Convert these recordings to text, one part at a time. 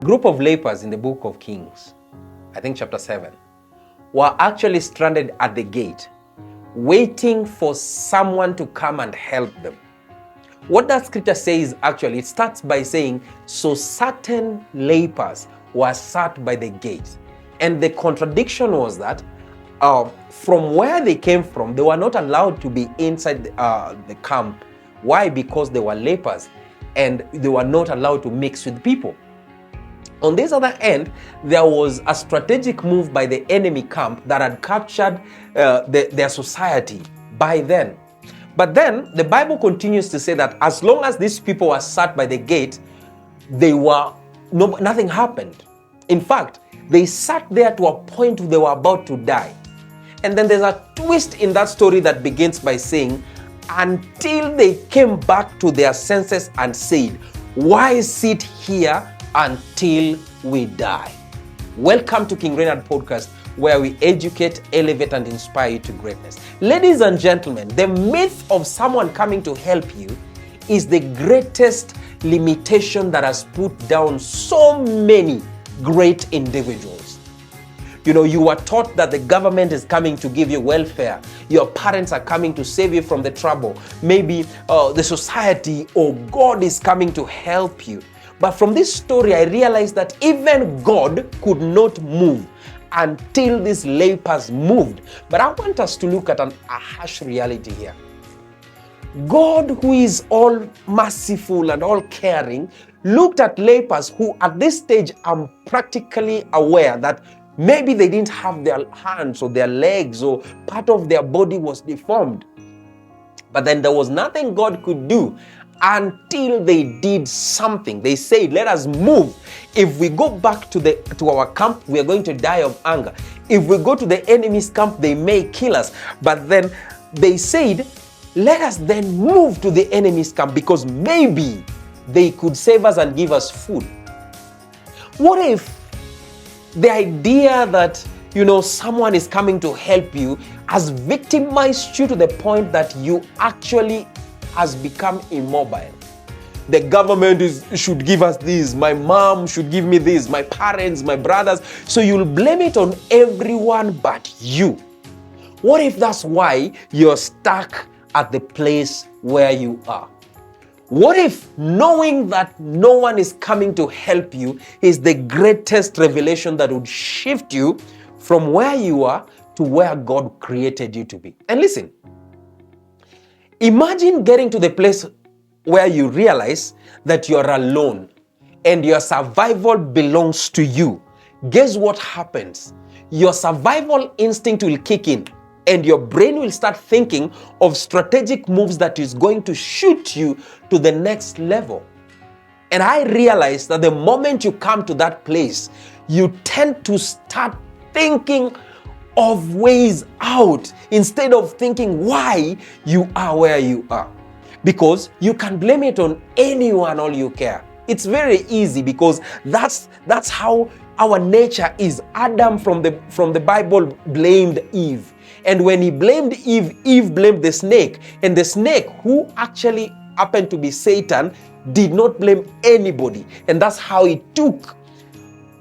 Group of lepers in the book of Kings, I think chapter 7, were actually stranded at the gate, waiting for someone to come and help them. What that scripture says actually, it starts by saying, so certain lepers were sat by the gate. And the contradiction was that from where they came from, they were not allowed to be inside the camp. Why? Because they were lepers and they were not allowed to mix with people. On this other end, there was a strategic move by the enemy camp that had captured their society by then. But then the Bible continues to say that as long as these people were sat by the gate, nothing happened. In fact, they sat there to a point where they were about to die. And then there's a twist in that story that begins by saying, until they came back to their senses and said, why sit here until we die? Welcome to King Reynard Podcast, where we educate, elevate, and inspire you to greatness. Ladies and gentlemen, the myth of someone coming to help you is the greatest limitation that has put down so many great individuals. You know, you were taught that the government is coming to give you welfare. Your parents are coming to save you from the trouble. Maybe the society or God is coming to help you. But from this story, I realized that even God could not move until these lepers moved. But I want us to look at a harsh reality here. God, who is all merciful and all caring, looked at lepers who at this stage I'm practically aware that maybe they didn't have their hands or their legs or part of their body was deformed. But then there was nothing God could do until they did something. They said, let us move. If we go back to our camp, we are going to die of hunger. If we go to the enemy's camp, they may kill us. But then they said, let us then move to the enemy's camp because maybe they could save us and give us food. What if the idea that, someone is coming to help you has victimized you to the point that you actually has become immobile? The government should give us this, my mom should give me this, my parents, my brothers. So you'll blame it on everyone but you. What if that's why you're stuck at the place where you are? What if knowing that no one is coming to help you is the greatest revelation that would shift you from where you are to where God created you to be? And listen, imagine getting to the place where you realize that you're alone and your survival belongs to you. Guess what happens? Your survival instinct will kick in and your brain will start thinking of strategic moves that is going to shoot you to the next level. And I realized that the moment you come to that place, you tend to start thinking of ways out instead of thinking why you are where you are. Because you can blame it on anyone all you care. It's very easy because that's how our nature is. Adam from the Bible blamed Eve. And when he blamed Eve, Eve blamed the snake. And the snake, who actually happened to be Satan, did not blame anybody. And that's how he took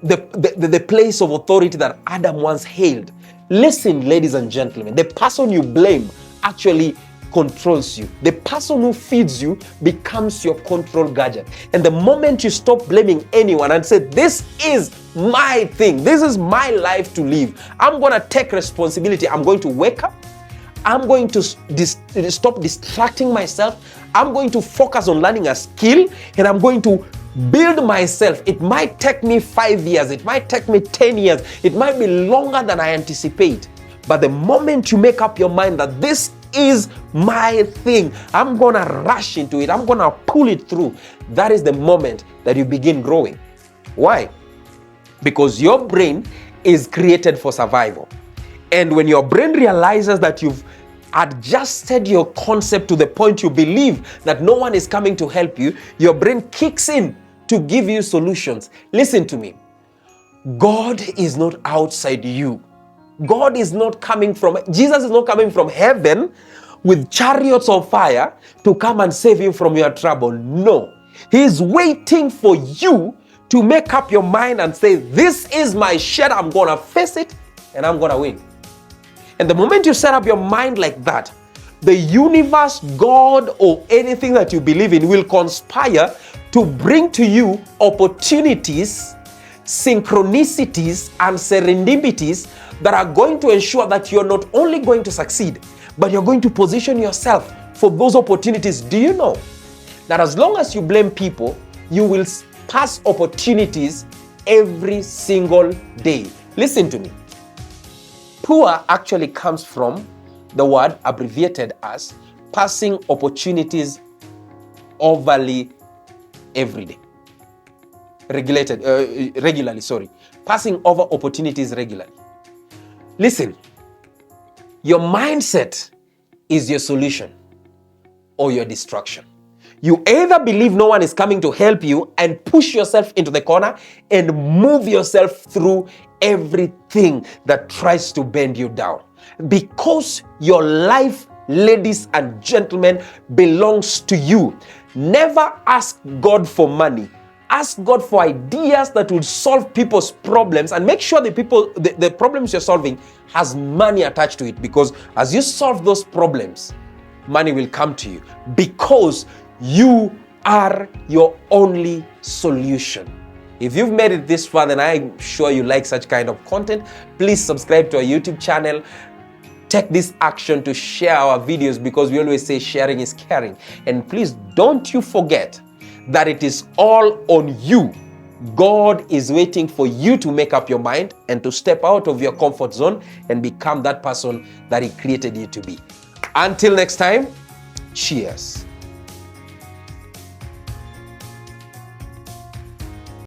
the place of authority that Adam once held. Listen, ladies and gentlemen, the person you blame actually controls you. The person who feeds you becomes your control gadget. And the moment you stop blaming anyone and say, this is my thing, this is my life to live, I'm going to take responsibility. I'm going to wake up. I'm going to stop distracting myself. I'm going to focus on learning a skill and I'm going to build myself. It might take me 5 years. It might take me 10 years. It might be longer than I anticipate. But the moment you make up your mind that this is my thing, I'm going to rush into it, I'm going to pull it through, that is the moment that you begin growing. Why? Because your brain is created for survival. And when your brain realizes that you've adjusted your concept to the point you believe that no one is coming to help you, your brain kicks in to give you solutions. Listen to me. God is not outside you. God is not coming from, Jesus is not coming from heaven with chariots of fire to come and save you from your trouble. No. He is waiting for you to make up your mind and say, this is my shit, I'm gonna face it and I'm gonna win. And the moment you set up your mind like that, the universe, God, or anything that you believe in will conspire to bring to you opportunities, synchronicities, and serendipities that are going to ensure that you're not only going to succeed, but you're going to position yourself for those opportunities. Do you know that as long as you blame people, you will pass opportunities every single day? Listen to me. Poor actually comes from the word abbreviated as passing opportunities overly every day. Regularly, sorry. Passing over opportunities regularly. Listen, your mindset is your solution or your destruction. You either believe no one is coming to help you and push yourself into the corner and move yourself through everything that tries to bend you down. Because your life, ladies and gentlemen, belongs to you. Never ask God for money. Ask God for ideas that will solve people's problems, and make sure the problems you're solving has money attached to it, because as you solve those problems, money will come to you, because you are your only solution. If you've made it this far, then I'm sure you like such kind of content. Please subscribe to our YouTube channel. Take this action to share our videos, because we always say sharing is caring. And please don't you forget that it is all on you. God is waiting for you to make up your mind and to step out of your comfort zone and become that person that He created you to be. Until next time, cheers.